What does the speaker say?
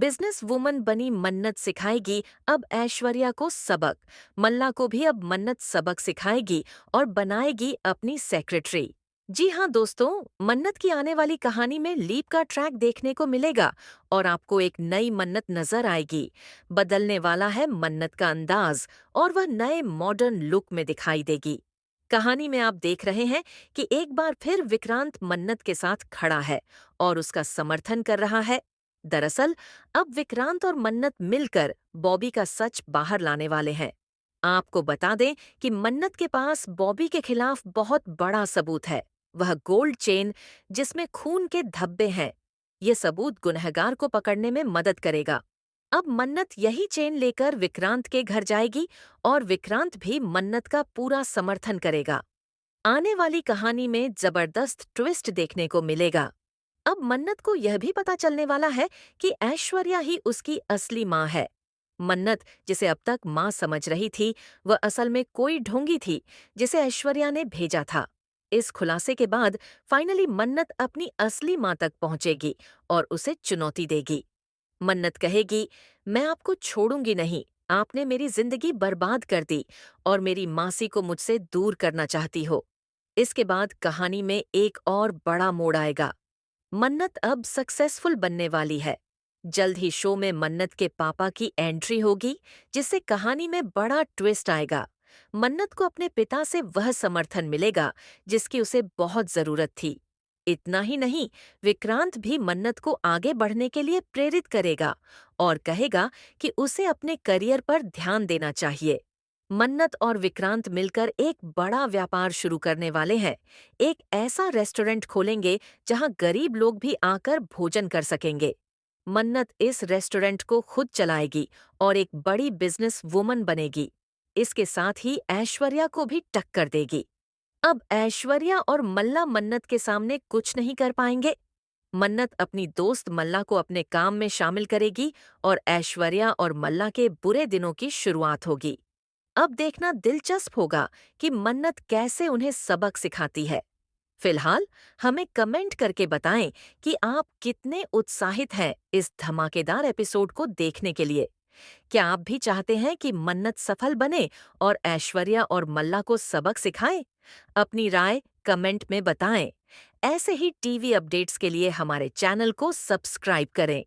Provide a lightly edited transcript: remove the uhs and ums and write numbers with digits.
Business woman बनी मन्नत सिखाएगी अब ऐश्वर्या को सबक। मल्ला को भी अब मन्नत सबक सिखाएगी और बनाएगी अपनी सेक्रेटरी। जी हाँ दोस्तों, मन्नत की आने वाली कहानी में लीप का ट्रैक देखने को मिलेगा और आपको एक नई मन्नत नजर आएगी। बदलने वाला है मन्नत का अंदाज और वह नए मॉडर्न लुक में दिखाई देगी। कहानी में आप देख रहे हैं कि एक बार फिर विक्रांत मन्नत के साथ खड़ा है और उसका समर्थन कर रहा है। दरअसल अब विक्रांत और मन्नत मिलकर बॉबी का सच बाहर लाने वाले हैं। आपको बता दें कि मन्नत के पास बॉबी के खिलाफ बहुत बड़ा सबूत है। वह गोल्ड चेन जिसमें खून के धब्बे हैं। ये सबूत गुनहगार को पकड़ने में मदद करेगा। अब मन्नत यही चेन लेकर विक्रांत के घर जाएगी और विक्रांत भी मन्नत का पूरा समर्थन करेगा। आने वाली कहानी में जबरदस्त ट्विस्ट देखने को मिलेगा। अब मन्नत को यह भी पता चलने वाला है कि ऐश्वर्या ही उसकी असली माँ है। मन्नत जिसे अब तक माँ समझ रही थी, वह असल में कोई ढोंगी थी जिसे ऐश्वर्या ने भेजा था। इस खुलासे के बाद फाइनली मन्नत अपनी असली माँ तक पहुंचेगी और उसे चुनौती देगी। मन्नत कहेगी, मैं आपको छोड़ूंगी नहीं। आपने मेरी जिंदगी बर्बाद कर दी और मेरी मासी को मुझसे दूर करना चाहती हो। इसके बाद कहानी में एक और बड़ा मोड़ आएगा। मन्नत अब सक्सेसफुल बनने वाली है। जल्द ही शो में मन्नत के पापा की एंट्री होगी, जिससे कहानी में बड़ा ट्विस्ट आएगा। मन्नत को अपने पिता से वह समर्थन मिलेगा जिसकी उसे बहुत जरूरत थी। इतना ही नहीं, विक्रांत भी मन्नत को आगे बढ़ने के लिए प्रेरित करेगा और कहेगा कि उसे अपने करियर पर ध्यान देना चाहिए। मन्नत और विक्रांत मिलकर एक बड़ा व्यापार शुरू करने वाले हैं। एक ऐसा रेस्टोरेंट खोलेंगे जहां गरीब लोग भी आकर भोजन कर सकेंगे। मन्नत इस रेस्टोरेंट को खुद चलाएगी और एक बड़ी बिजनेस वुमन बनेगी। इसके साथ ही ऐश्वर्या को भी टक्कर देगी। अब ऐश्वर्या और मल्ला मन्नत के सामने कुछ नहीं कर पाएंगे। मन्नत अपनी दोस्त मल्ला को अपने काम में शामिल करेगी और ऐश्वर्या और मल्ला के बुरे दिनों की शुरुआत होगी। अब देखना दिलचस्प होगा कि मन्नत कैसे उन्हें सबक सिखाती है। फिलहाल हमें कमेंट करके बताएं कि आप कितने उत्साहित हैं इस धमाकेदार एपिसोड को देखने के लिए। क्या आप भी चाहते हैं कि मन्नत सफल बने और ऐश्वर्या और मल्ला को सबक सिखाए? अपनी राय कमेंट में बताएं। ऐसे ही टीवी अपडेट्स के लिए हमारे चैनल को सब्सक्राइब करें।